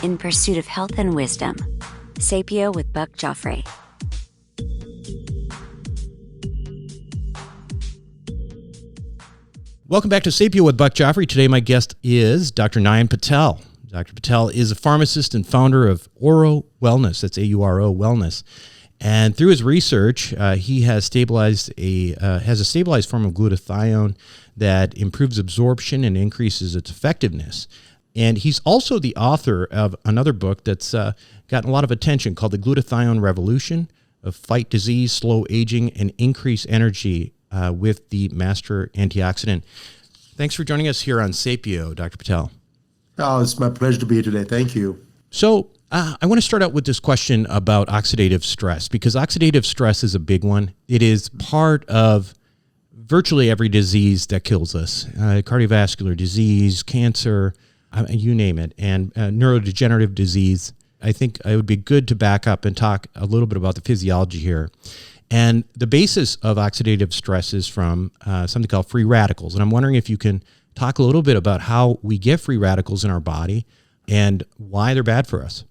in pursuit of health and wisdom. Sapio with Buck Joffrey. Welcome back to Sapio with Buck Joffrey. Today my guest is Dr. Nayan Patel. Dr. Patel is a pharmacist and founder of Auro Wellness. That's A-U-R-O Wellness. And through his research, he has stabilized has a stabilized form of glutathione that improves absorption and increases its effectiveness. And he's also the author of another book that's gotten a lot of attention called The Glutathione Revolution: Fight Disease, Slow Aging, and Increase Energy with the Master Antioxidant. Thanks for joining us here on Sapio, Dr. Patel. Oh, it's my pleasure to be here today. Thank you. So I want to start out with this question about oxidative stress, because oxidative stress is a big one. It is part of virtually every disease that kills us, cardiovascular disease, cancer, you name it, and neurodegenerative disease. I think it would be good to back up and talk a little bit about the physiology here. And the basis of oxidative stress is from something called free radicals. And I'm wondering if you can talk a little bit about how we get free radicals in our body and why they're bad for us.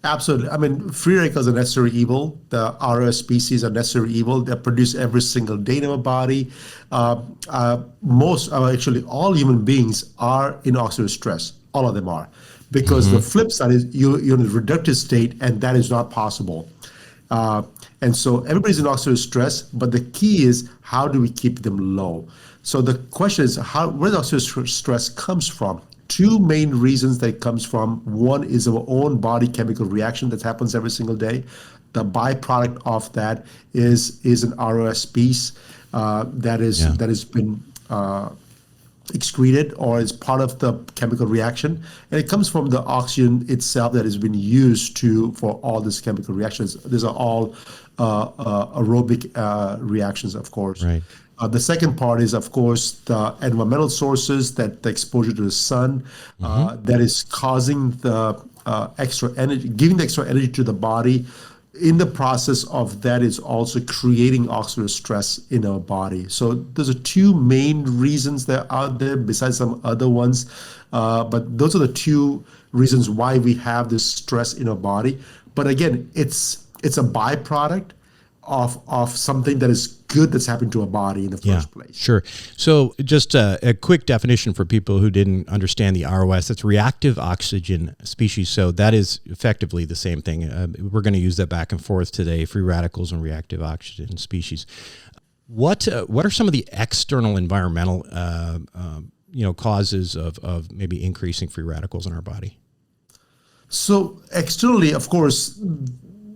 Absolutely. I mean, free radicals are necessary evil. The Auro species are necessary evil. They're produced every single day in our body. Actually, all human beings are in oxidative stress. All of them are. Because the flip side is you're in a reductive state, and that is not possible. And so everybody's in oxidative stress, but the key is, how do we keep them low? So the question is, where the oxidative stress comes from? Two main reasons that it comes from. One is our own body chemical reaction that happens every single day. The byproduct of that is an ROS species that has been excreted or is part of the chemical reaction, and it comes from the oxygen itself that has been used for all these chemical reactions. These are all aerobic reactions, of course. Right. The second part is, of course, the environmental sources, that the exposure to the sun that is causing the extra energy, giving the extra energy to the body. In the process of that, is also creating oxidative stress in our body. So those are two main reasons that are out there, besides some other ones. But those are the two reasons why we have this stress in our body. But again, it's a byproduct of something that is good that's happened to a body in the first place. Sure. So just a quick definition for people who didn't understand the ROS, that's reactive oxygen species. So that is effectively the same thing. We're going to use that back and forth today, free radicals and reactive oxygen species. What are some of the external environmental causes of maybe increasing free radicals in our body? So externally, of course,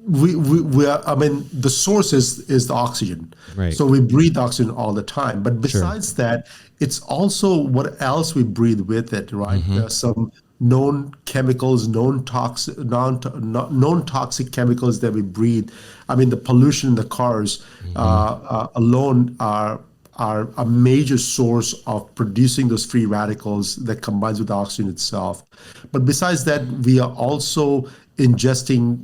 the source is the oxygen. Right. So we breathe oxygen all the time. But besides that, it's also what else we breathe with it, right? There are some known chemicals, known toxic chemicals that we breathe. I mean, the pollution in the cars alone are a major source of producing those free radicals that combines with the oxygen itself. But besides that, we are also ingesting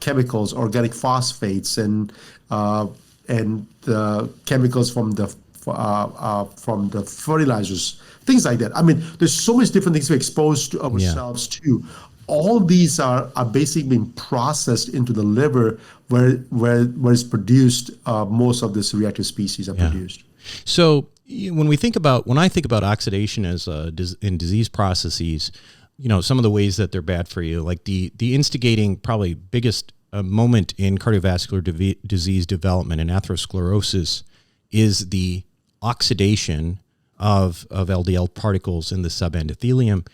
chemicals, organic phosphates, and the chemicals from the fertilizers, things like that. I mean, there's so much different things we expose to ourselves to. All these are basically being processed into the liver, where it's produced. Most of this reactive species are produced. So when I think about oxidation as in disease processes, some of the ways that they're bad for you, like the instigating, probably biggest moment in cardiovascular disease development and atherosclerosis is the oxidation of LDL particles in the subendothelium.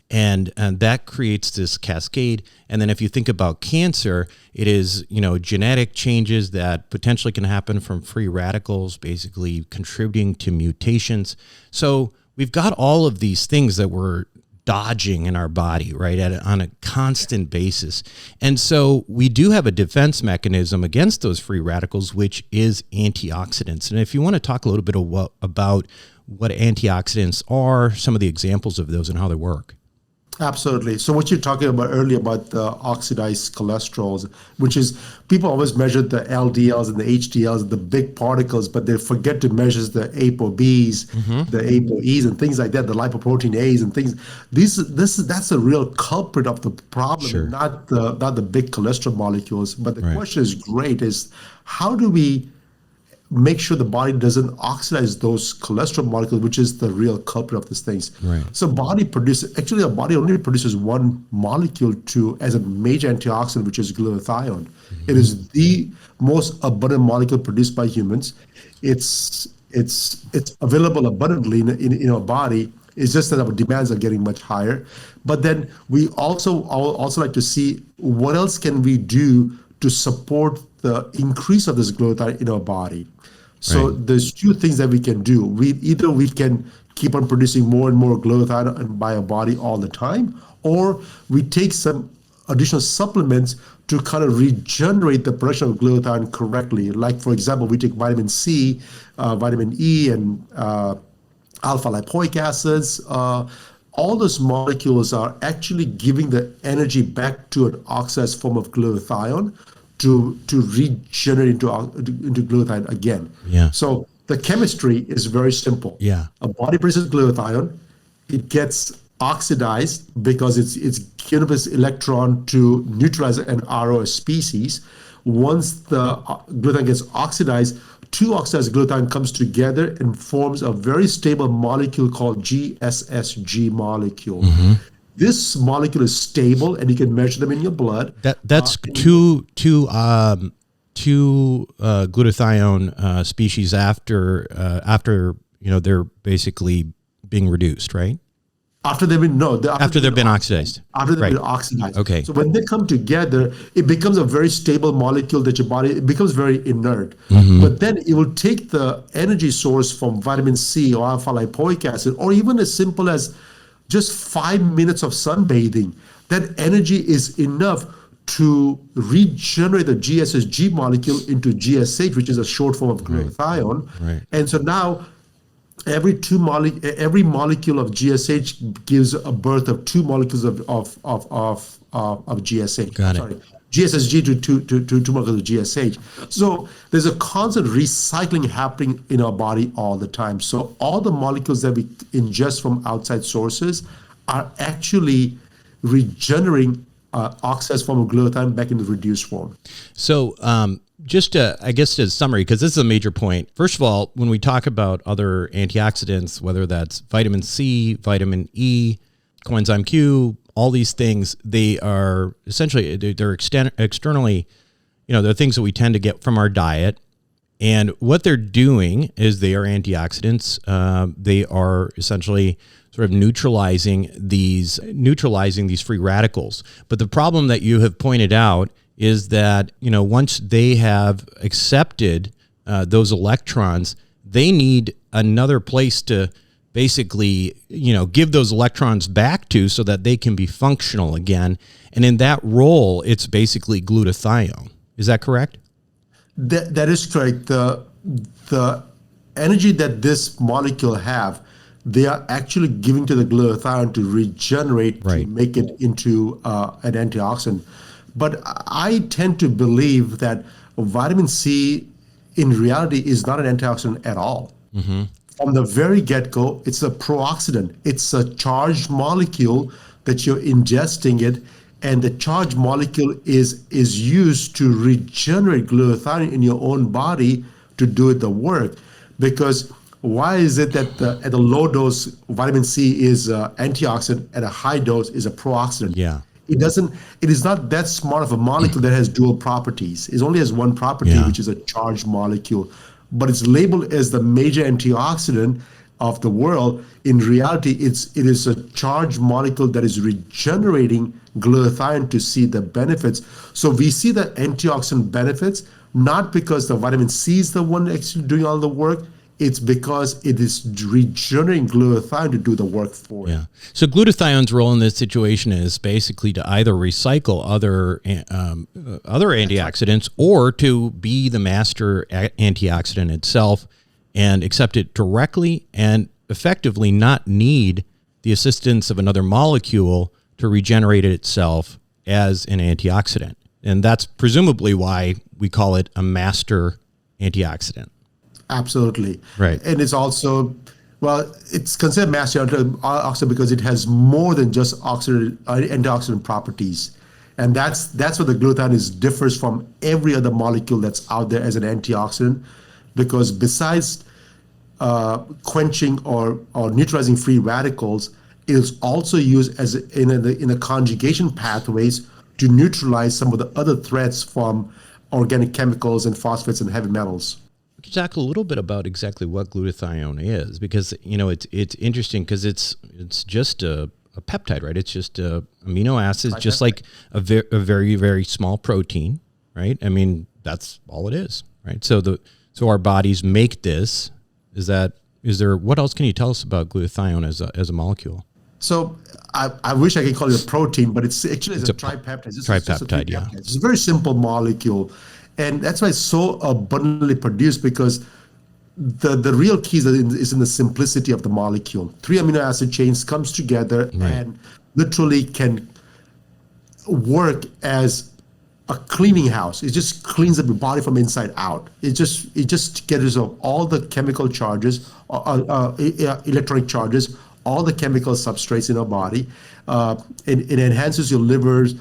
And that creates this cascade. And then if you think about cancer, it is, genetic changes that potentially can happen from free radicals, basically contributing to mutations. So we've got all of these things that we're dodging in our body, right, on a constant basis. And so we do have a defense mechanism against those free radicals, which is antioxidants. And if you want to talk a little bit about what antioxidants are, some of the examples of those and how they work. Absolutely. So what you're talking about earlier about the oxidized cholesterols, which is people always measure the LDLs and the HDLs, the big particles, but they forget to measure the ApoBs, the ApoEs, and things like that, the lipoprotein A's and things. That's a real culprit of the problem, Sure. not the big cholesterol molecules. But the Right. question is great: is how do we make sure the body doesn't oxidize those cholesterol molecules, which is the real culprit of these things. Right. So actually our body only produces one molecule as a major antioxidant, which is glutathione. It is the most abundant molecule produced by humans. It's available abundantly in our body. It's just that our demands are getting much higher. But then we also like to see what else can we do to support the increase of this glutathione in our body. So there's two things that we can do. We can keep on producing more and more glutathione by our body all the time, or we take some additional supplements to kind of regenerate the production of glutathione correctly. Like, for example, we take vitamin C, vitamin E, and alpha lipoic acids. All those molecules are actually giving the energy back to an oxidized form of glutathione to regenerate into glutathione again. Yeah. So the chemistry is very simple. Yeah. A body produces glutathione, it gets oxidized because it's given this electron to neutralize an Auro species. Once the glutathione gets oxidized, two oxidized glutathione comes together and forms a very stable molecule called GSSG molecule. This molecule is stable, and you can measure them in your blood. That's two glutathione species after they're basically being reduced, right? After they've been After they've been oxidized. After they've Right. been oxidized. Okay. So when they come together, it becomes a very stable molecule that your body, it becomes very inert. But then it will take the energy source from vitamin C or alpha lipoic acid, or even as simple as just 5 minutes of sunbathing. That energy is enough to regenerate the GSSG molecule into GSH, which is a short form of glutathione. Right. And so now every molecule of GSH gives a birth of two molecules of GSH. Got it. Sorry, GSSG to two molecules of GSH. So there's a constant recycling happening in our body all the time. So all the molecules that we ingest from outside sources are actually regenerating oxidized form of glutathione back in the reduced form. So just I guess as summary, because this is a major point. First of all, when we talk about other antioxidants, whether that's vitamin C, vitamin E, coenzyme Q, all these things, they are essentially, they're externally, they're things that we tend to get from our diet. And what they're doing is they are antioxidants. They are essentially sort of neutralizing these free radicals. But the problem that you have pointed out is that, once they have accepted those electrons, they need another place to basically, give those electrons back to so that they can be functional again. And in that role, it's basically glutathione. Is that correct? That is correct. The energy that this molecule have, they are actually giving to the glutathione to regenerate, to make it into an antioxidant. But I tend to believe that vitamin C in reality is not an antioxidant at all. From the very get-go, it's a pro-oxidant. It's a charged molecule that you're ingesting it, and the charged molecule is used to regenerate glutathione in your own body to do the work. Because why is it that at a low dose, vitamin C is an antioxidant, at a high dose is a pro-oxidant? Yeah. It is not that smart of a molecule that has dual properties. It only has one property, which is a charged molecule. But it's labeled as the major antioxidant of the world. In reality, it is a charged molecule that is regenerating glutathione to see the benefits. So we see the antioxidant benefits, not because the vitamin C is the one actually doing all the work. It's because it is regenerating glutathione to do the work for it. So glutathione's role in this situation is basically to either recycle other antioxidants or to be the master antioxidant itself and accept it directly and effectively not need the assistance of another molecule to regenerate itself as an antioxidant. And that's presumably why we call it a master antioxidant. Absolutely. Right. And it's also, well, it's considered master antioxidant because it has more than just antioxidant properties. And that's where the glutathione differs from every other molecule that's out there as an antioxidant, because besides quenching or neutralizing free radicals, it is also used as in the conjugation pathways to neutralize some of the other threats from organic chemicals and phosphates and heavy metals. Could you talk a little bit about exactly what glutathione is? Because, it's interesting because it's just a peptide, right? It's just amino acids, just like a very, very small protein, right? I mean, that's all it is, right? So our bodies make this. Is there, what else can you tell us about glutathione as a molecule? So I wish I could call it a protein, but it's actually a tripeptide. Tripeptide, yeah. It's a very simple molecule. And that's why it's so abundantly produced, because the real key is in the simplicity of the molecule. 3 amino acid chains comes together and literally can work as a cleaning house. It just cleans up your body from inside out. It just gets rid of all the chemical charges, electronic charges, all the chemical substrates in our body. It enhances your liver's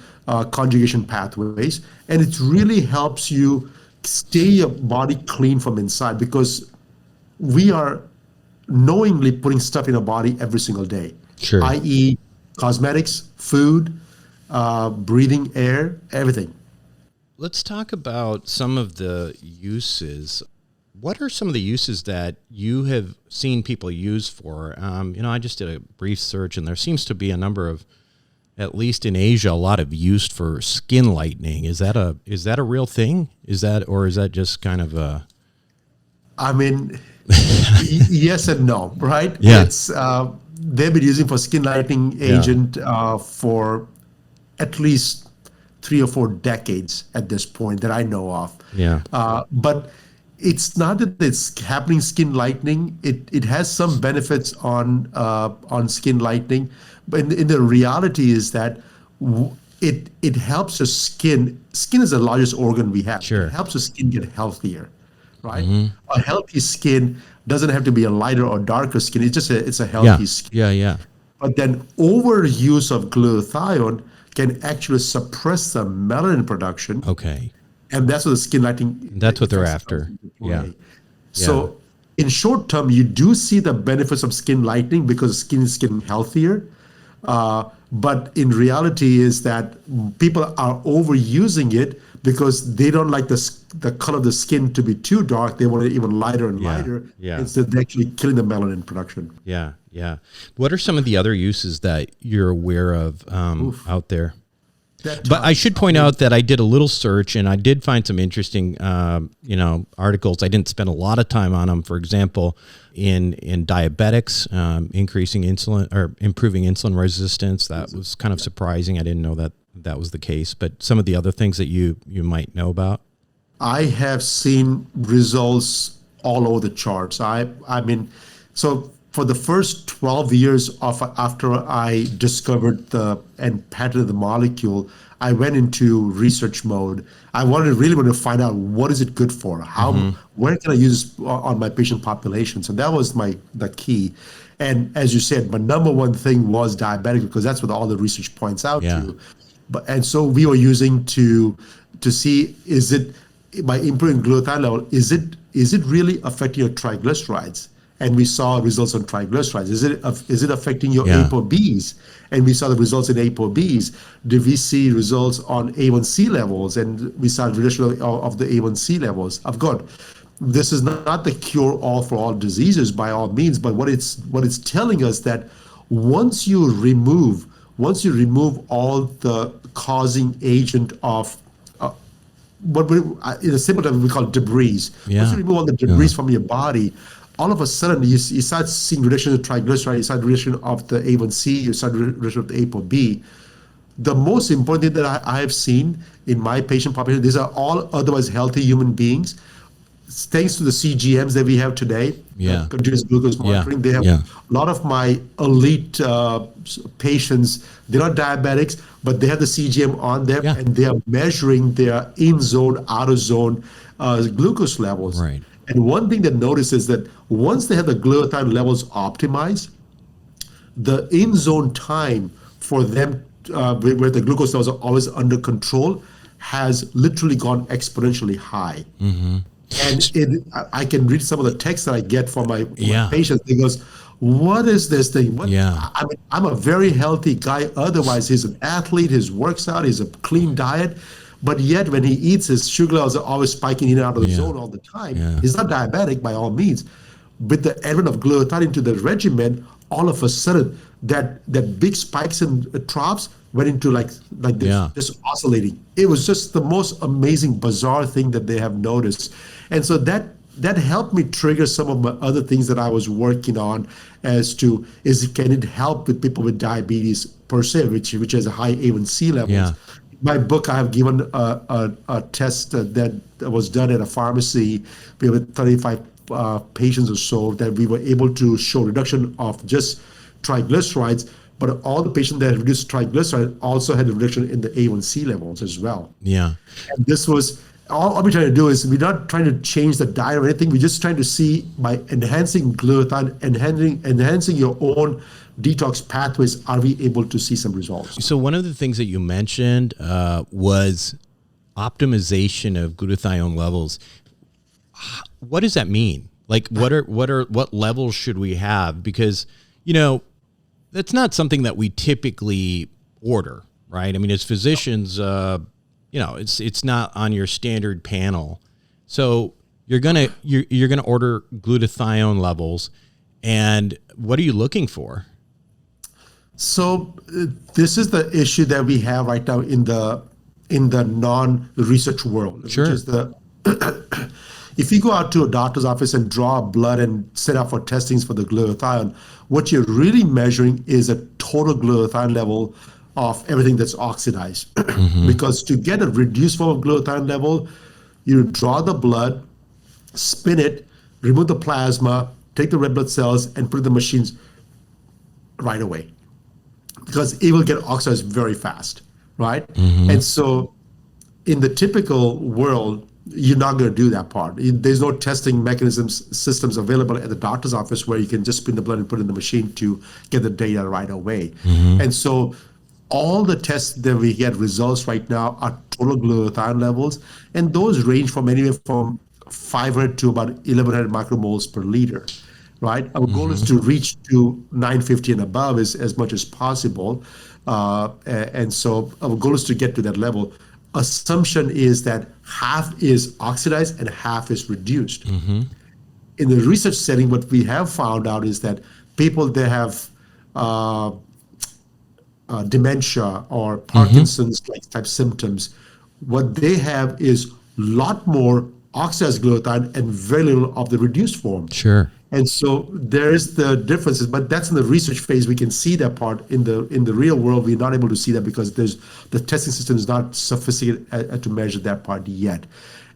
conjugation pathways, and it really helps you stay your body clean from inside, because we are knowingly putting stuff in our body every single day, i.e. cosmetics, food, breathing air, everything. Let's talk about some of the uses. What are some of the uses that you have seen people use for? I just did a brief search, and there seems to be a number of, at least in Asia, a lot of use for skin lightening. Is that a real thing? Is that just kind of a? I mean, yes and no, right? Yeah. It's they've been using for skin lightening agent for at least 3 or 4 decades at this point that I know of. Yeah. But it's not that it's happening skin lightening. It has some benefits on skin lightening, but in the reality is that it helps the skin. Skin is the largest organ we have. Sure. It helps the skin get healthier, right? Mm-hmm. A healthy skin doesn't have to be a lighter or darker skin. It's a healthy skin. Yeah. But then overuse of glutathione can actually suppress the melanin production. Okay. And that's what the skin lightening. That's what they're after. Yeah. So in short term, you do see the benefits of skin lightening because skin is getting healthier. But in reality is that people are overusing it because they don't like the color of the skin to be too dark. They want it even lighter and lighter. Yeah. Instead, they're actually killing the melanin production. Yeah. What are some of the other uses that you're aware of out there? But I should point out that I did a little search, and I did find some interesting, articles. I didn't spend a lot of time on them. For example, in diabetics, increasing insulin or improving insulin resistance. That was kind of surprising. I didn't know that was the case. But some of the other things that you might know about. I have seen results all over the charts. So for the first 12 years after I discovered and patented the molecule, I went into research mode. I really wanted to find out what is it good for? Where can I use this on my patient population? So that was the key. And as you said, my number one thing was diabetic, because that's what all the research points out to. And so we were using to see, is it by improving glutathione level, is it really affecting your triglycerides? And we saw results on triglycerides. Is it affecting your ApoBs? And we saw the results in ApoBs. Did we see results on A1C levels? And we saw reduction of the A1C levels. Of course, this is not the cure-all for all diseases by all means, but what it's telling us that once you remove all the causing agent of what in a simple term we call debris. Once you remove all the debris from your body, all of a sudden you start seeing reduction of triglycerides, you start reduction of the A1C, you start reduction of the ApoB. The most important thing that I have seen in my patient population, these are all otherwise healthy human beings. thanks to the CGMs that we have today, continuous glucose monitoring, they have a lot of my elite patients. They're not diabetics, but they have the CGM on them, and they are measuring their in-zone, out-of-zone glucose levels. Right. And one thing that notice is that once they have the glutathione levels optimized, the in-zone time for them, where the glucose levels are always under control, has literally gone exponentially high. And I can read some of the texts that I get from my patients. They goes, what is this thing? I mean, I'm a very healthy guy. Otherwise, he's an athlete. He works out. He's a clean diet. But yet, when he eats, his sugar levels are always spiking in and out of the zone all the time. He's not diabetic by all means. With the advent of glutathione into the regimen, all of a sudden, that big spikes and troughs went into like this, just oscillating. It was just the most amazing, bizarre thing that they have noticed. And so that helped me trigger some of my other things that I was working on as to, can it help with people with diabetes per se, which has a high A1C levels. My book, I have given a test that was done at a pharmacy with 35 patients or so, that we were able to show reduction of just triglycerides, but all the patients that had reduced triglycerides also had a reduction in the A1C levels as well. And this was, all we're trying to do is, we're not trying to change the diet or anything. We're just trying to see, by enhancing glutathione, enhancing your own detox pathways, are we able to see some results? So one of the things that you mentioned was optimization of glutathione levels. What does that mean? Like, what levels should we have? Because, that's not something that we typically order, right? I mean, as physicians, it's not on your standard panel. So you're gonna order glutathione levels, and what are you looking for? So this is the issue that we have right now in the non-research world, which is if you go out to a doctor's office and draw blood and set up for testings for the glutathione, what you're really measuring is a total glutathione level of everything that's oxidized. Because to get a reduced form of glutathione level, you draw the blood, spin it, remove the plasma, take the red blood cells, and put it in the machines right away, because it will get oxidized very fast, right? And so in the typical world, you're not going to do that part. There's no testing systems available at the doctor's office where you can just spin the blood and put it in the machine to get the data right away. And so all the tests that we get results right now are total glutathione levels, and those range from anywhere from 500 to about 1100 micromoles per liter, right? Our goal is to reach to 950 and above as much as possible. And so our goal is to get to that level. Assumption is that half is oxidized and half is reduced. In the research setting, what we have found out is that people that have dementia or Parkinson's like type symptoms, what they have is a lot more oxidized glutathione and very little of the reduced form. And so there is the differences, but that's in the research phase. We can see that part. In the real world, we're not able to see that because the testing system is not sophisticated to measure that part yet.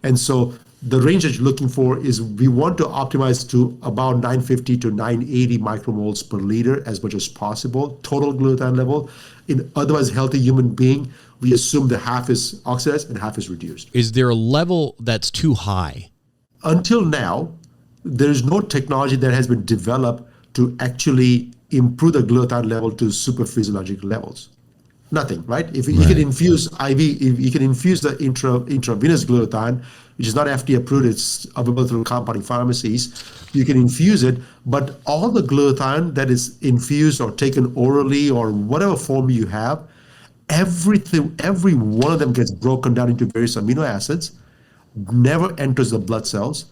And so the range that you're looking for is, we want to optimize to about 950 to 980 micromoles per liter as much as possible, total glutathione level. In otherwise healthy human being, we assume that half is oxidized and half is reduced. Is there a level that's too high? Until now, there's no technology that has been developed to actually improve the glutathione level to super physiological levels. Nothing, right? If you can infuse IV, if you can infuse the intravenous glutathione, which is not FDA approved, it's available through compounding pharmacies, you can infuse it, but all the glutathione that is infused or taken orally or whatever form you have, every one of them gets broken down into various amino acids, never enters the blood cells,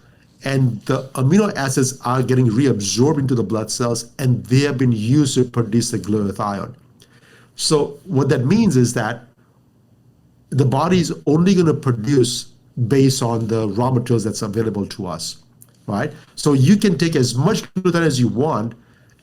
and the amino acids are getting reabsorbed into the blood cells, and they have been used to produce the glutathione. So what that means is that the body is only going to produce based on the raw materials that's available to us, right? So you can take as much glutathione as you want.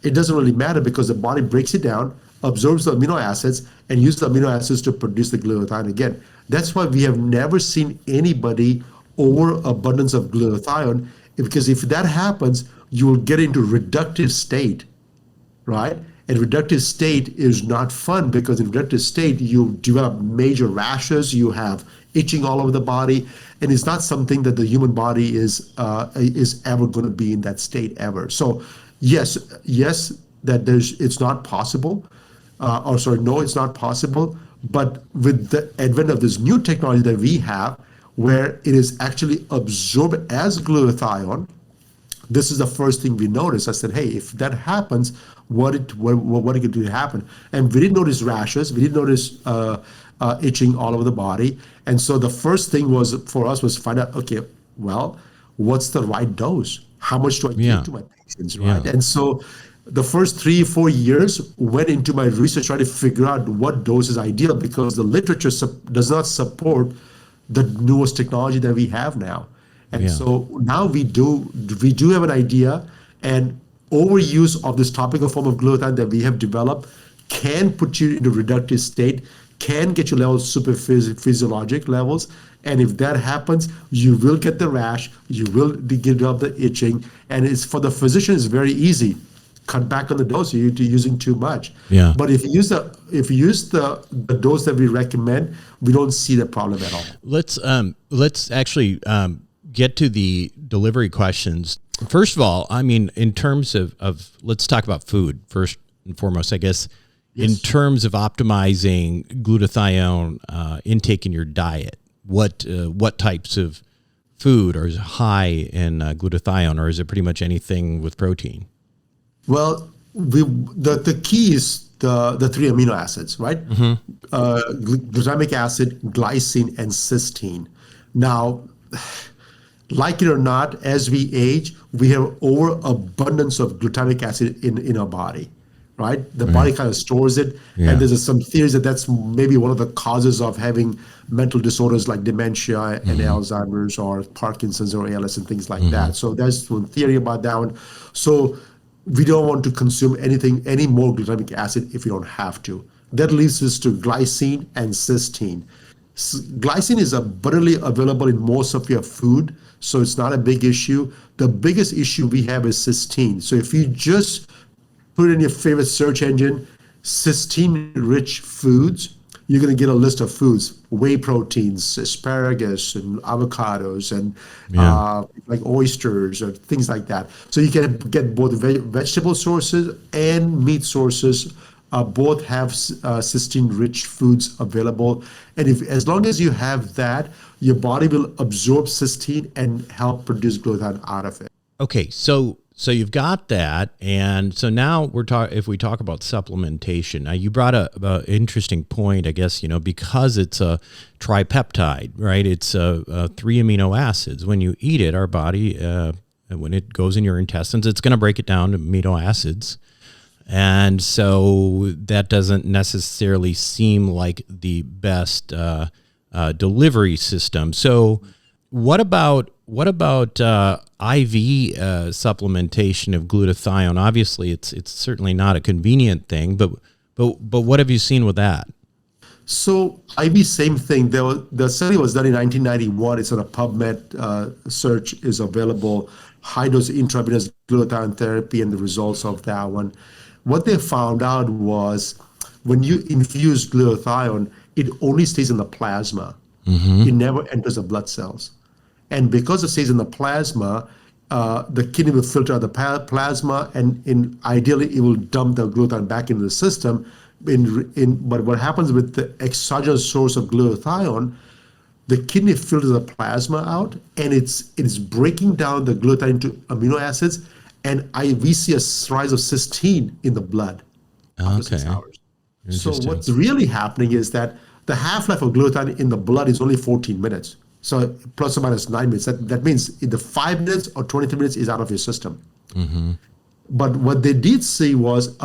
It doesn't really matter because the body breaks it down, absorbs the amino acids, and uses the amino acids to produce the glutathione again. That's why we have never seen anybody overabundance of glutathione, because if that happens, you will get into reductive state, right? And reductive state is not fun, because in reductive state, you develop major rashes, you have itching all over the body, and it's not something that the human body is ever going to be in that state ever. So yes, that it's not possible, no, it's not possible. But with the advent of this new technology that we have, where it is actually absorbed as glutathione, this is the first thing we noticed. I said, hey, if that happens, what could do happen? And we didn't notice rashes. We didn't notice itching all over the body. And so the first thing for us was find out, okay, well, what's the right dose? How much do I give to my patients, right? And so the first 3-4 years went into my research trying to figure out what dose is ideal, because the literature does not support the newest technology that we have now. And so now we do have an idea, and overuse of this topical form of glutathione that we have developed can put you into reductive state, can get your levels super physiologic levels. And if that happens, you will get the rash, you will get up the itching, and it's for the physician, it's very easy. Cut back on the dose. You're using too much. Yeah. But if you use the dose that we recommend, we don't see the problem at all. Let's actually get to the delivery questions. First of all, I mean, in terms of let's talk about food first and foremost, I guess. Yes. In terms of optimizing glutathione intake in your diet, what types of food are high in glutathione, or is it pretty much anything with protein? Well, the key is the 3 amino acids, right? Glutamic acid, glycine, and cysteine. Now, like it or not, as we age, we have overabundance of glutamic acid in our body, right? The body kind of stores it, and there's some theories that that's maybe one of the causes of having mental disorders like dementia and Alzheimer's or Parkinson's or ALS and things like that. So there's one theory about that one. So we don't want to consume any more glutamic acid if we don't have to. That leads us to glycine and cysteine. Glycine is abundantly available in most of your food, so it's not a big issue. The biggest issue we have is cysteine. So if you just put in your favorite search engine, cysteine-rich foods, you're going to get a list of foods: whey proteins, asparagus, and avocados, and like oysters or things like that. So you can get both vegetable sources and meat sources. Both have cysteine-rich foods available, and as long as you have that, your body will absorb cysteine and help produce glutathione out of it. Okay, so you've got that, and so now if we talk about supplementation. Now you brought a interesting point, I guess, because it's a tripeptide, right? It's 3 amino acids. When you eat it, our body, when it goes in your intestines, it's going to break it down to amino acids. And so that doesn't necessarily seem like the best delivery system. So what about IV supplementation of glutathione? Obviously, it's certainly not a convenient thing, but what have you seen with that? So IV, same thing. The study was done in 1991. It's on a PubMed search is available. High dose intravenous glutathione therapy and the results of that one. What they found out was when you infuse glutathione, it only stays in the plasma. It never enters the blood cells. And because it stays in the plasma, the kidney will filter out the plasma, and ideally it will dump the glutathione back into the system. But what happens with the exogenous source of glutathione, the kidney filters the plasma out, and it's breaking down the glutathione into amino acids, and we see a rise of cysteine in the blood after 6 hours. So what's really happening is that the half-life of glutathione in the blood is only 14 minutes. So plus or minus 9 minutes. That means either 5 minutes or 23 minutes is out of your system. But what they did see was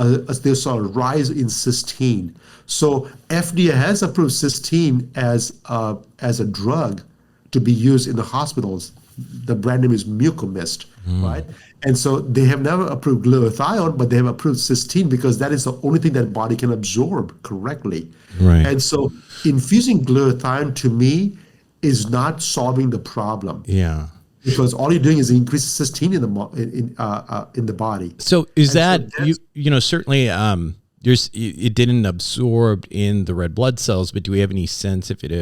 they saw a rise in cysteine. So FDA has approved cysteine as a drug to be used in the hospitals. The brand name is Mucomyst, right? And so they have never approved glutathione, but they have approved cysteine because that is the only thing that body can absorb correctly. Right. And so infusing glutathione, to me, is not solving the problem. Yeah. Because all you're doing is increase cysteine in the body. So is And that, so certainly it didn't absorb in the red blood cells, but do we have any sense if it,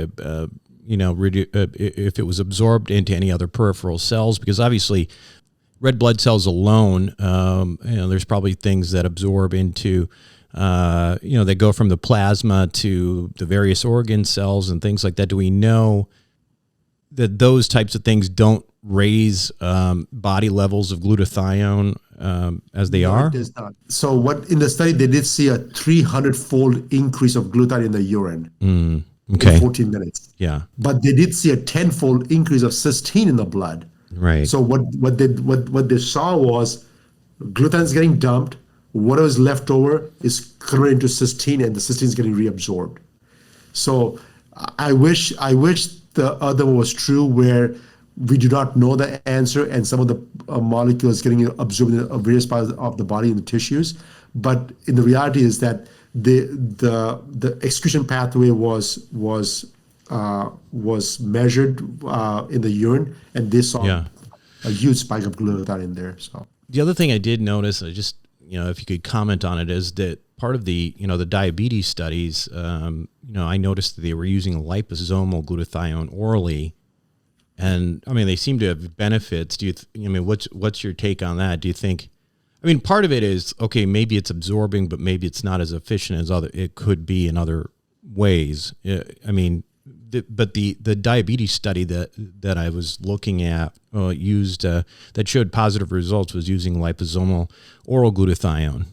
if it was absorbed into any other peripheral cells? Because obviously red blood cells alone, there's probably things that absorb into, they go from the plasma to the various organ cells and things like that. Do we know that those types of things don't raise body levels of glutathione as they are? It does not. So what in the study they did see a 300-fold increase of glutathione in the urine in 14 minutes. Yeah. But they did see a 10-fold increase of cysteine in the blood. Right. So what they saw was glutathione is getting dumped. What is left over is converted into cysteine, and the cysteine is getting reabsorbed. So I wish the other one was true, where we do not know the answer, and some of the molecules getting absorbed in various parts of the body and the tissues. But in the reality is that the excretion pathway was measured in the urine, and they saw a huge spike of glutathione in there. So the other thing I did notice, I just if you could comment on it, is that part of the the diabetes studies, I noticed that they were using liposomal glutathione orally. And I mean, they seem to have benefits. What's your take on that? Do you think, part of it is, okay, maybe it's absorbing, but maybe it's not as efficient as it could be in other ways. But the diabetes study that I was looking at used that showed positive results was using liposomal oral glutathione.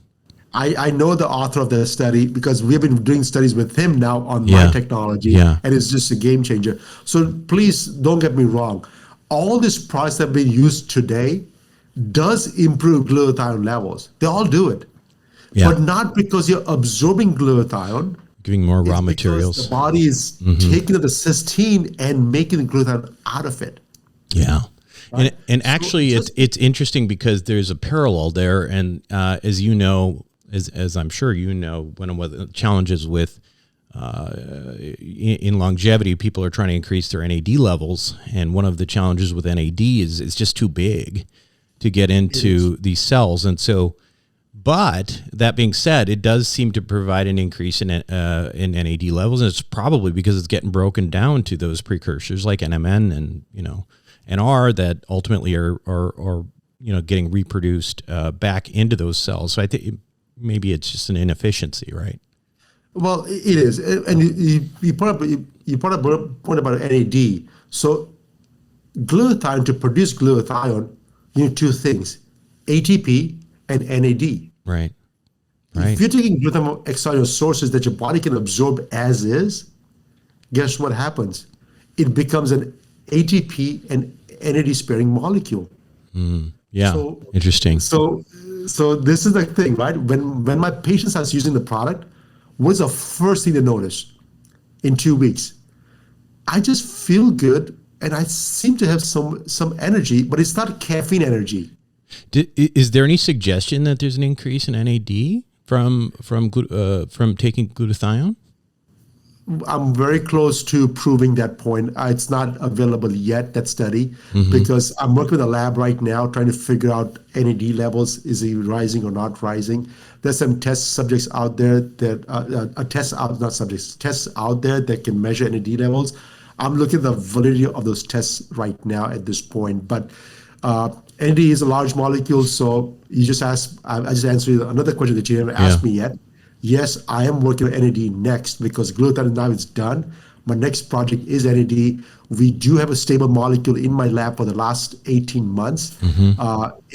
I know the author of the study because we've been doing studies with him now on my technology, and it's just a game changer. So please don't get me wrong. All these products that have been used today does improve glutathione levels. They all do it, but not because you're absorbing glutathione. Giving more raw materials. The body is taking the cysteine and making the glutathione out of it. Yeah. Right? And actually, it's interesting because there's a parallel there. And as you know, as I'm sure you know, one of the challenges with in longevity, people are trying to increase their NAD levels. And one of the challenges with NAD is it's just too big to get into these cells. And so, but that being said, it does seem to provide an increase in NAD levels. And it's probably because it's getting broken down to those precursors like NMN and, NR that ultimately are getting reproduced back into those cells. So I think maybe it's just an inefficiency, right? Well, it is, and you brought up a point about NAD. So glutathione, to produce glutathione, you need two things: ATP and NAD. Right. If you're taking glutathione from exogenous sources that your body can absorb as is, guess what happens? It becomes an ATP and NAD sparing molecule. So, interesting. So this is the thing, right? When my patient starts using the product, what's the first thing they notice in 2 weeks? I just feel good and I seem to have some energy, but it's not caffeine energy. Is there any suggestion that there's an increase in NAD from taking glutathione? I'm very close to proving that point. It's not available yet, that study, because I'm working with a lab right now trying to figure out NAD levels. Is it rising or not rising? There's some test subjects out there that tests out there that can measure NAD levels. I'm looking at the validity of those tests right now at this point. But NAD is a large molecule, so you just asked. I just answered another question that you haven't asked me yet. Yes, I am working on NAD next because glutathione now is done. My next project is NAD. We do have a stable molecule in my lab for the last 18 months in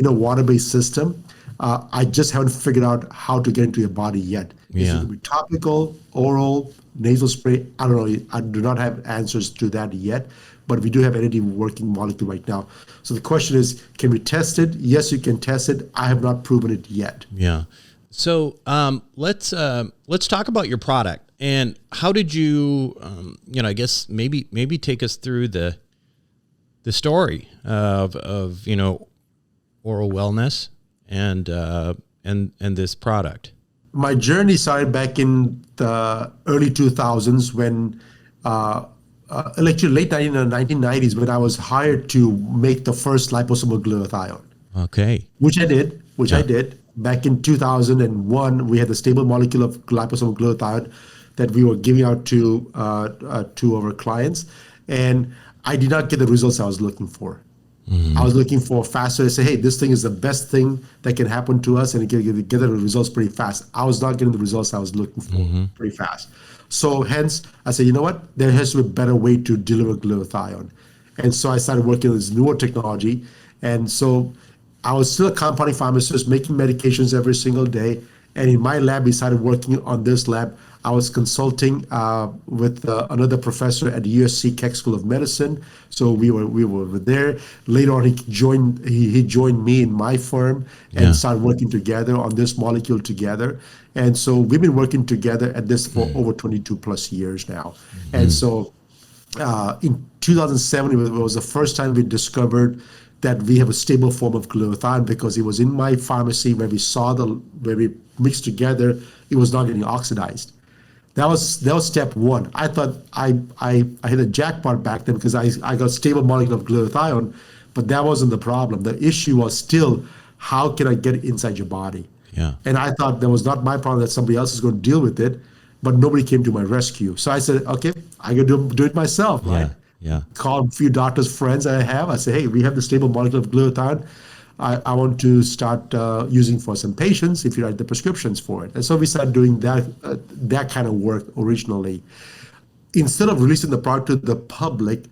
a water-based system. I just haven't figured out how to get into your body yet. Is it going to be topical, oral, nasal spray? I don't know. I do not have answers to that yet, but we do have NAD working molecule right now. So the question is, can we test it? Yes, you can test it. I have not proven it yet. Yeah. So let's talk about your product and how did you, I guess maybe take us through the story of oral wellness and this product. My journey started back in the early 2000s when actually late 1990s when I was hired to make the first liposomal glutathione. Okay. Which I did. Back in 2001, we had a stable molecule of liposomal glutathione that we were giving out to our clients, and I did not get the results I was looking for. I was looking for faster to say, hey, this thing is the best thing that can happen to us, and it can get the results pretty fast. I was not getting the results I was looking for pretty fast. So hence, I said, you know what? There has to be a better way to deliver glutathione. And so I started working with this newer technology. And so I was still a compounding pharmacist making medications every single day. And in my lab, we started working on this lab. I was consulting with another professor at the USC Keck School of Medicine. So we were there. Later on, he joined me in my firm and started working together on this molecule together. And so we've been working together at this for over 22 plus years now. And so in 2007, it was the first time we discovered that we have a stable form of glutathione, because it was in my pharmacy where we mixed together, it was not getting oxidized. That was step one. I thought I hit a jackpot back then because I got stable molecule of glutathione, but that wasn't the problem. The issue was still, how can I get it inside your body? Yeah. And I thought that was not my problem, that somebody else is going to deal with it, but nobody came to my rescue. So I said, okay, I got to do it myself, right? Yeah. Called a few doctors, friends that I have. I say, hey, we have the stable molecule of glutathione. I want to start using for some patients if you write the prescriptions for it. And so we started doing that kind of work originally. Instead of releasing the product to the public,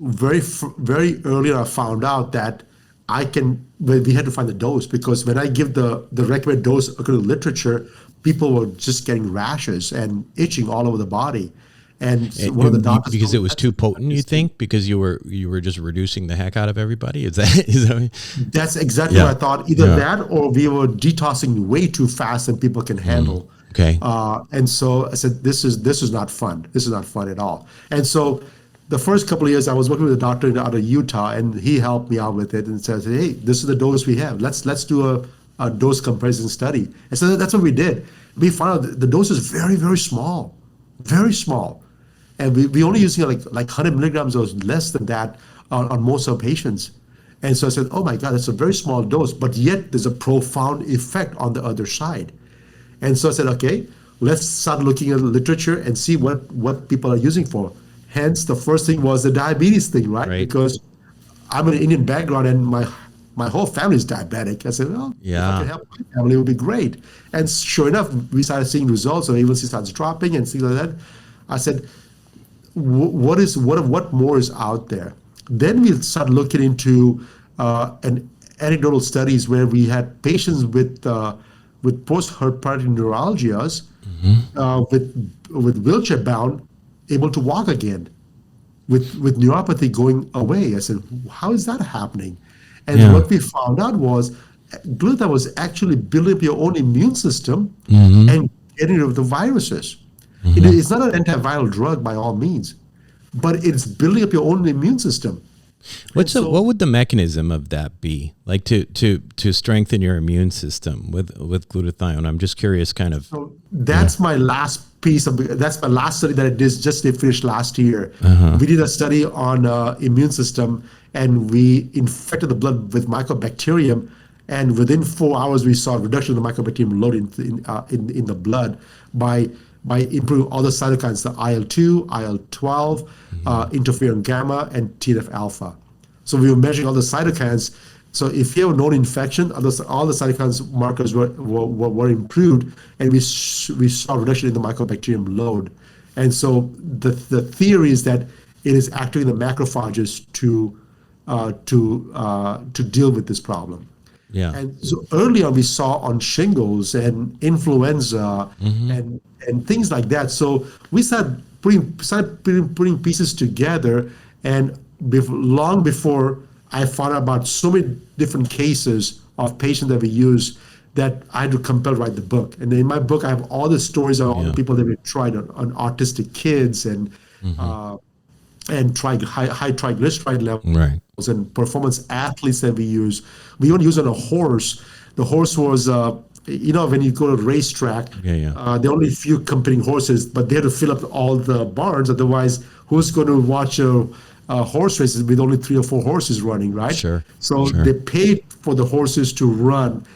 very early I found out that we had to find the dose, because when I give the recommended dose according to literature, people were just getting rashes and itching all over the body. And one of the doctors, because it was too potent, you think, because you were just reducing the heck out of everybody. Is that? That's exactly what I thought. Either that, or we were detoxing way too fast than people can handle. Okay. And so I said, this is not fun. This is not fun at all. And so the first couple of years, I was working with a doctor out of Utah, and he helped me out with it and said, hey, this is the dose we have. Let's do a dose comparison study. And so that's what we did. We found out the dose is very, very small, very small. And we only using like 100 milligrams or less than that on most of our patients. And so I said, oh my God, that's a very small dose, but yet there's a profound effect on the other side. And so I said, okay, let's start looking at the literature and see what people are using for. Hence, the first thing was the diabetes thing, right? Because I'm an Indian background and my whole family is diabetic. I said, well, if I can help my family, it would be great. And sure enough, we started seeing results. So A1C starts dropping and things like that. I said, what more is out there? Then we started looking into anecdotal studies where we had patients with post-herpetic neuralgias, with wheelchair bound, able to walk again, with neuropathy going away. I said, how is that happening? And what we found out was glutathione was actually building up your own immune system and getting rid of the viruses. It's not an antiviral drug by all means, but it's building up your own immune system. What would the mechanism of that be? Like to strengthen your immune system with glutathione? I'm just curious, kind of. So that's my last that's my last study that I just finished last year. We did a study on immune system, and we infected the blood with mycobacterium, and within 4 hours we saw a reduction in the mycobacterium load in the blood by improving all the cytokines, the IL-2, IL-12, interferon gamma, and TNF alpha. So we were measuring all the cytokines. So if you have a known infection, all the cytokines markers were improved, and we saw a reduction in the mycobacterium load. And so the theory is that it is activating the macrophages to deal with this problem. Yeah. And so early on, we saw on shingles and influenza and things like that. So we started putting pieces together, and long before I found out about so many different cases of patients that we use, that I had to compel to write the book. And in my book, I have all the stories of all the people that we tried on autistic kids and high triglyceride levels and performance athletes that we use. We only use on a horse. The horse was, when you go to a racetrack, there are only a few competing horses, but they had to fill up all the barns. Otherwise, who's going to watch a horse races with only 3 or 4 horses running, right? Sure. So they paid for the horses to run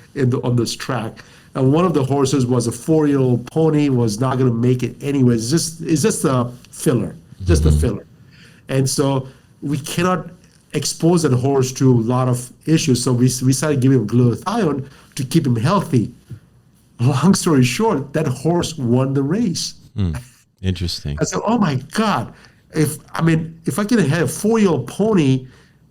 on this track. And one of the horses was a 4-year-old pony, was not going to make it anyway. It's just a filler, just a filler. And so we cannot expose that horse to a lot of issues. So we started giving him glutathione to keep him healthy. Long story short, that horse won the race. Interesting. I said, oh my God, if I can have a 4-year-old pony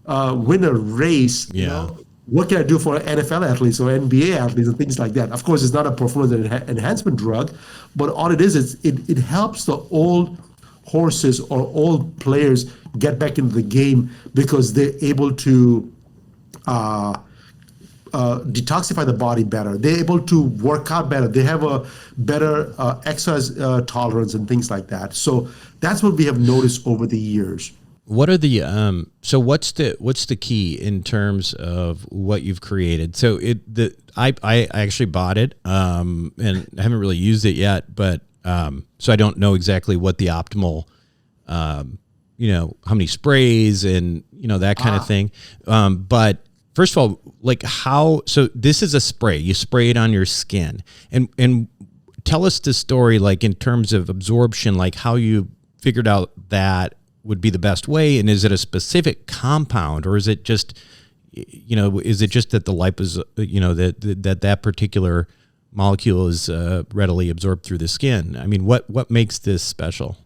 win a race, you know, what can I do for NFL athletes or NBA athletes and things like that? Of course, it's not a performance enhancement drug, but all it is it helps the old horses or old players get back into the game because they're able to detoxify the body better. They're able to work out better. They have a better exercise tolerance and things like that. So that's what we have noticed over the years. What are the so what's the key in terms of what you've created? So I actually bought it and I haven't really used it yet, but so I don't know exactly what the optimal how many sprays and that kind of thing. But first of all, like so this is a spray. You spray it on your skin. And tell us the story, like in terms of absorption, like how you figured out that would be the best way. And is it a specific compound, or is it just, that the lipase, that particular molecule is readily absorbed through the skin? I mean, what makes this special?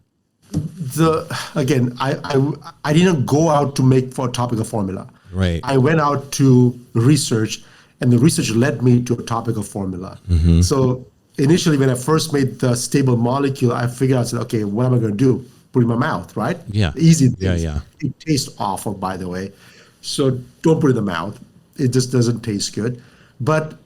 Again, I didn't go out to make for a topical formula. Right. I went out to research, and the research led me to a topical formula. Mm-hmm. So initially, when I first made the stable molecule, I figured out, I said, okay, what am I going to do? Put it in my mouth, right? Yeah. Easy things. Yeah. It tastes awful, by the way. So don't put it in the mouth. It just doesn't taste good. But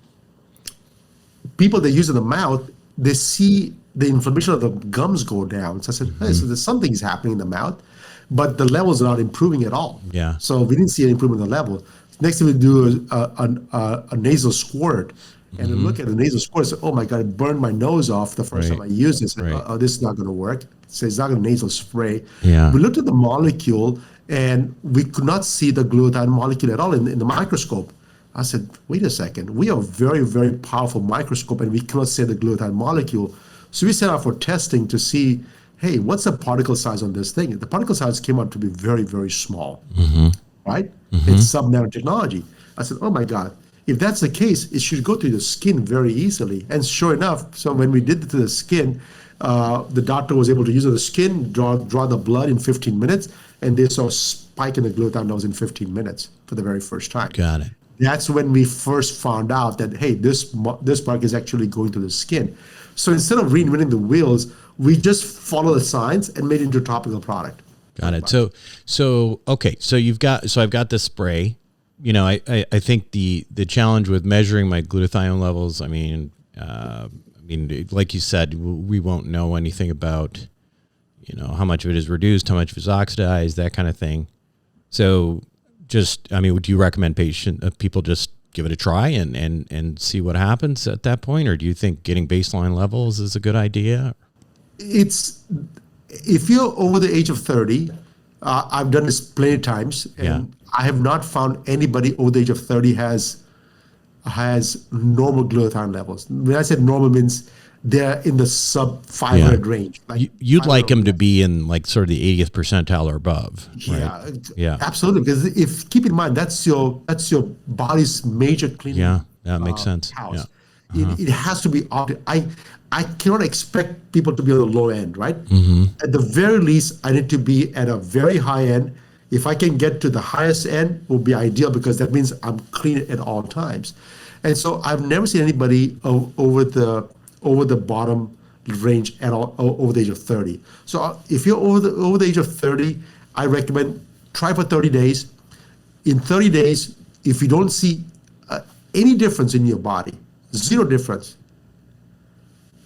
people that use it in the mouth, they see the inflammation of the gums go down. So I said, hey, so there's something's happening in the mouth, but the levels are not improving at all. Yeah. So we didn't see an improvement in the level. Next thing we do a nasal squirt. And I look at the nasal squirt and say, oh my God, it burned my nose off the first time I used this. Right. Oh, this is not going to work. So it's not a nasal spray. Yeah. We looked at the molecule and we could not see the glutathione molecule at all in the microscope. I said, wait a second, we have a very, very powerful microscope and we cannot see the glutathione molecule. So we set out for testing to see, hey, what's the particle size on this thing? The particle size came out to be very, very small, right? It's sub-nanotechnology. I said, oh my God, if that's the case, it should go through the skin very easily. And sure enough, so when we did it to the skin, the doctor was able to use the skin, draw the blood in 15 minutes, and they saw a spike in the glutathione levels in 15 minutes for the very first time. Got it. That's when we first found out that, hey, this mark is actually going to the skin. So instead of reinventing the wheels, we just follow the science and made it into a topical product. Got it. So okay. So I've got the spray. I think the challenge with measuring my glutathione levels, I mean, like you said, we won't know anything about, how much of it is reduced, how much of it is oxidized, that kind of thing. So would you recommend people just give it a try and see what happens at that point? Or do you think getting baseline levels is a good idea? If you're over the age of 30, I've done this plenty of times, and I have not found anybody over the age of 30 has normal glutathione levels. When I said normal, means they're in the sub 500 range. Like you'd like them to be in like sort of the 80th percentile or above. Right? Yeah, absolutely. Because keep in mind that's your body's major cleaning. Yeah, that makes sense. House. Yeah. It has to be. I cannot expect people to be on the low end, right? At the very least, I need to be at a very high end. If I can get to the highest end, it will be ideal because that means I'm clean at all times. And so I've never seen anybody over the bottom range at all over the age of 30. So if you're over the age of 30, I recommend try for 30 days. In 30 days, if you don't see any difference in your body, zero difference,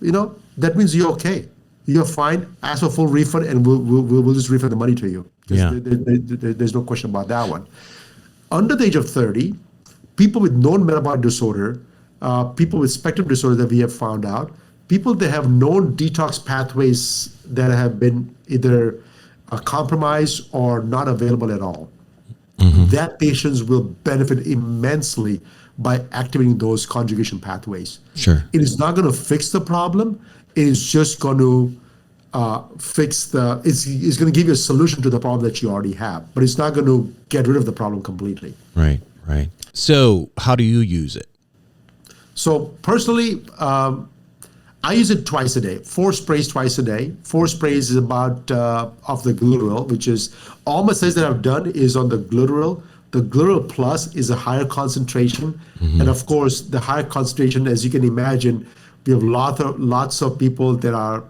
that means you're okay. You're fine. Ask for full refund, and we'll just refund the money to you. There's no question about that one. Under the age of 30, people with known metabolic disorder, people with spectrum disorder that we have found out, people that have known detox pathways that have been either compromised or not available at all, that patients will benefit immensely by activating those conjugation pathways. Sure. It is not going to fix the problem. It is just going to it's going to give you a solution to the problem that you already have, but it's not going to get rid of the problem completely. Right. So how do you use it? So personally, I use it twice a day, 4 sprays twice a day. 4 sprays is about of the glutathione, which is all my studies that I've done is on the glutathione. The glutathione plus is a higher concentration. And of course, the higher concentration, as you can imagine, we have lots of people that are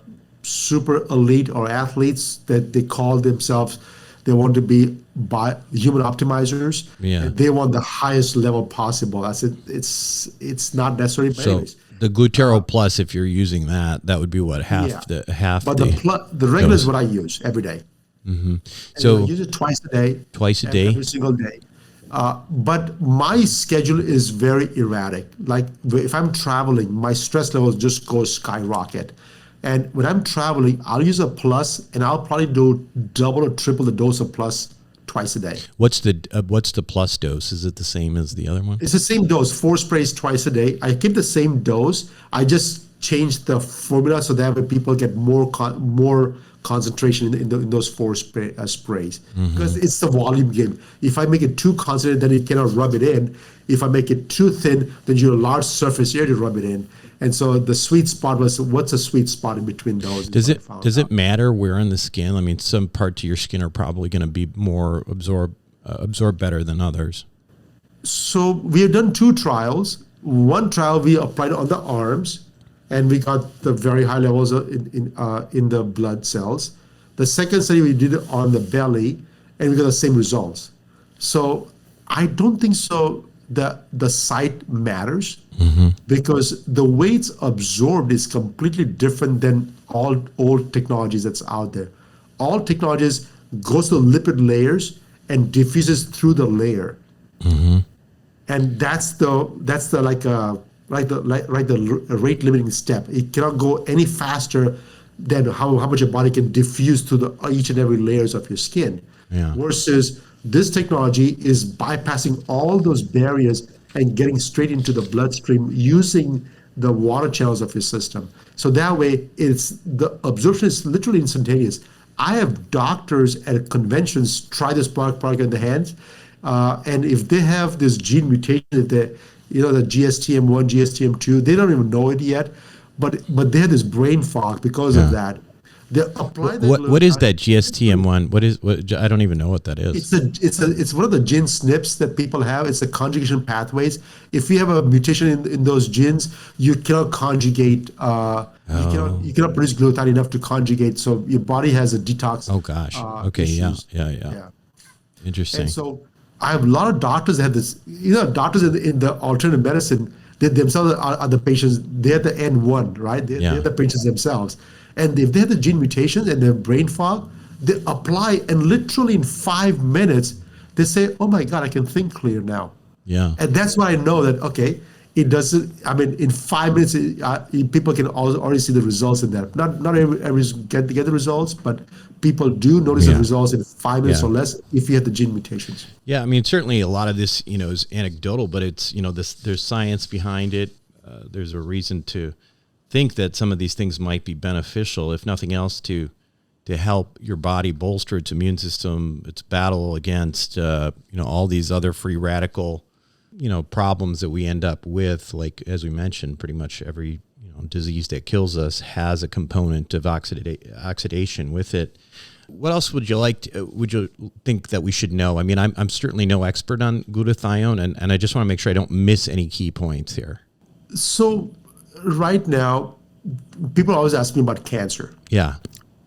super elite or athletes that they call themselves, they want to be human optimizers. Yeah. And they want the highest level possible. I said, it's not necessary, but anyways. The Glutathione plus, if you're using that would be what, half the. But the regular is what I use every day. So I use it twice a day. Every single day. But my schedule is very erratic. Like if I'm traveling, my stress levels just go skyrocket. And when I'm traveling, I'll use a plus, and I'll probably do double or triple the dose of plus twice a day. What's the plus dose? Is it the same as the other one? It's the same dose, 4 sprays twice a day. I keep the same dose. I just change the formula so that way people get more concentration in those 4 sprays. Because it's the volume game. If I make it too concentrated, then it cannot rub it in. If I make it too thin, then you have a large surface area to rub it in. And so the sweet spot was, what's a sweet spot in between those? Does it matter where in the skin? I mean, some parts of your skin are probably going to be more absorb better than others. So we have done 2 trials. One trial we applied on the arms, and we got the very high levels in the blood cells. The second study we did it on the belly, and we got the same results. So I don't think so. The site matters because the way it's absorbed is completely different than all old technologies that's out there. All technologies goes to the lipid layers and diffuses through the layer, and that's the rate limiting step. It cannot go any faster than how much your body can diffuse through each and every layers of your skin. Yeah. Versus this technology is bypassing all those barriers and getting straight into the bloodstream using the water channels of your system. So that way, the absorption is literally instantaneous. I have doctors at conventions try this product in the hands, and if they have this gene mutation, if the GSTM1, GSTM2, they don't even know it yet, but they have this brain fog because of that. They apply what is that GSTM1? I don't even know what that is. It's one of the gene SNPs that people have. It's the conjugation pathways. If you have a mutation in those genes, you cannot conjugate. You cannot produce glutathione enough to conjugate. So your body has a detox. Oh gosh. Okay. Issues. Yeah. Interesting. And so I have a lot of doctors that have this. Doctors in the alternative medicine, they themselves are the patients. They're the N1, right? They're the patients themselves. And if they have the gene mutations and they have brain fog, they apply, and literally in 5 minutes, they say, "Oh my God, I can think clear now." Yeah. And that's why I know that, okay, it doesn't, in 5 minutes, people can already see the results in that. Not everybody's get the results, but people do notice the results in 5 minutes or less if you have the gene mutations. Yeah, certainly a lot of this, is anecdotal, but it's, there's science behind it. There's a reason to think that some of these things might be beneficial, if nothing else, to help your body bolster its immune system, its battle against all these other free radical problems that we end up with. Like, as we mentioned, pretty much every disease that kills us has a component of oxidation with it. What else would you think that we should know? I'm certainly no expert on glutathione, and I just want to make sure I don't miss any key points here. So right now, people always ask me about cancer. Yeah.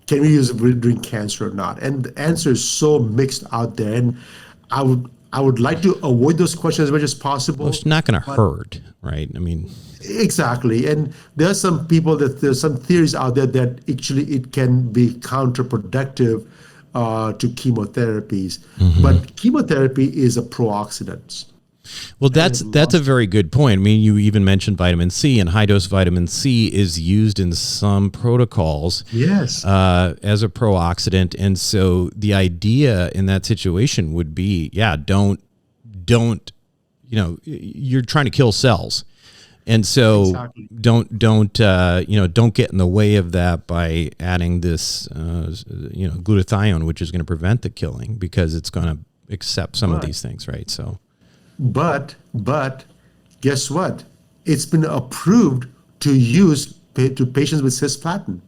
Can we use it during cancer or not? And the answer is so mixed out there. And I would like to avoid those questions as much as possible. Well, it's not going to hurt, right? Exactly. And there's some theories out there that actually it can be counterproductive to chemotherapies. But chemotherapy is a pro-oxidant. Well, that's a very good point. I mean, you even mentioned vitamin C, and high dose vitamin C is used in some protocols, Yes, as a pro-oxidant. And so the idea in that situation would be, don't, you're trying to kill cells. And so exactly. don't get in the way of that by adding this, glutathione, which is going to prevent the killing because it's going to accept some of these things, right? So. But guess what? It's been approved to use to patients with cisplatin.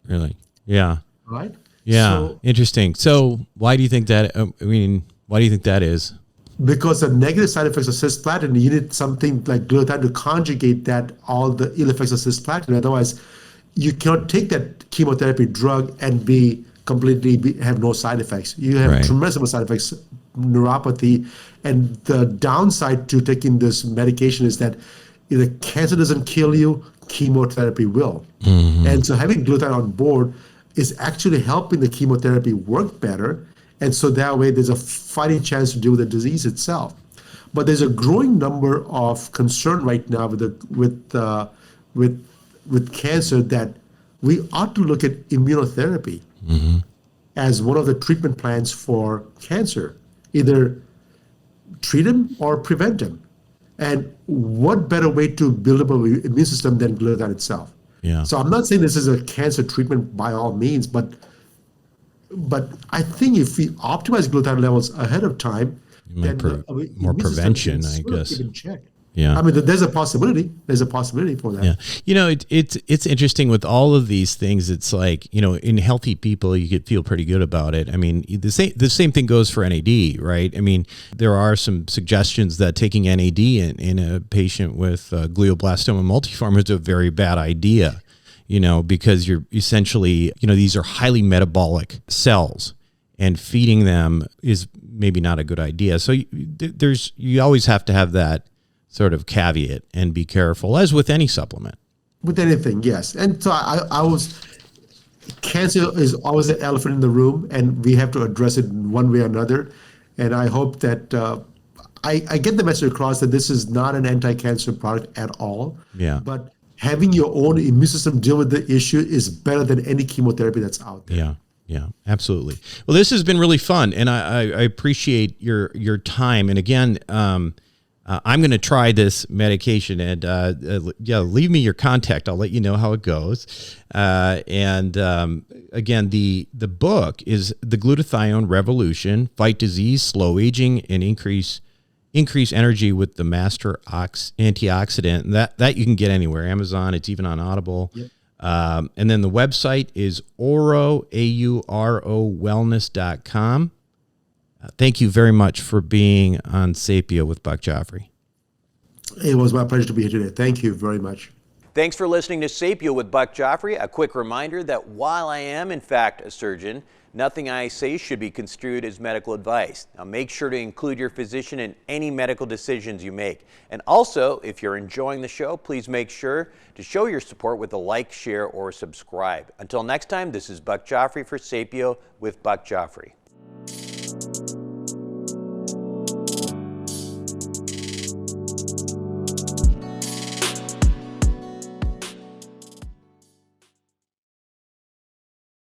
Really? Yeah. Right? Yeah. So, interesting. So why do you think that? Why do you think that is? because the negative side effects of cisplatin, you need something like glutathione to conjugate that all the ill effects of cisplatin. Otherwise, you cannot take that chemotherapy drug and have no side effects. You have tremendous amount of side effects, neuropathy, and the downside to taking this medication is that if the cancer doesn't kill you, chemotherapy will. And so having glutathione on board is actually helping the chemotherapy work better. And so that way there's a fighting chance to deal with the disease itself. But there's a growing number of concern right now with cancer that we ought to look at immunotherapy as one of the treatment plans for cancer, either treat them or prevent them. And what better way to build up an immune system than glutathione itself? Yeah. So I'm not saying this is a cancer treatment by all means, but I think if we optimize glutathione levels ahead of time, then more prevention, I guess. Keep in check. Yeah. I mean, there's a possibility. There's a possibility for that. Yeah. It's interesting with all of these things. It's like, in healthy people, you could feel pretty good about it. I mean, the same thing goes for NAD, right? I mean, there are some suggestions that taking NAD in a patient with glioblastoma multiforme is a very bad idea, because you're essentially, these are highly metabolic cells, and feeding them is maybe not a good idea. So you always have to have that sort of caveat and be careful, as with any supplement. With anything, yes. And so cancer is always an elephant in the room, and we have to address it in one way or another. And I hope that I get the message across that this is not an anti-cancer product at all. Yeah. But having your own immune system deal with the issue is better than any chemotherapy that's out there. Yeah. Yeah, absolutely. Well, this has been really fun, and I appreciate your time. And again, I'm going to try this medication, and leave me your contact. I'll let you know how it goes. And again, the book is The Glutathione Revolution: Fight Disease, Slow Aging, and Increase Energy with the Master Antioxidant. And that you can get anywhere. Amazon. It's even on Audible. Yep. And then the website is Auro, AURO wellness.com. Thank you very much for being on Sapio with Buck Joffrey. It was my pleasure to be here today. Thank you very much. Thanks for listening to Sapio with Buck Joffrey. A quick reminder that while I am, in fact, a surgeon, nothing I say should be construed as medical advice. Now, make sure to include your physician in any medical decisions you make. And also, if you're enjoying the show, please make sure to show your support with a like, share, or subscribe. Until next time, this is Buck Joffrey for Sapio with Buck Joffrey.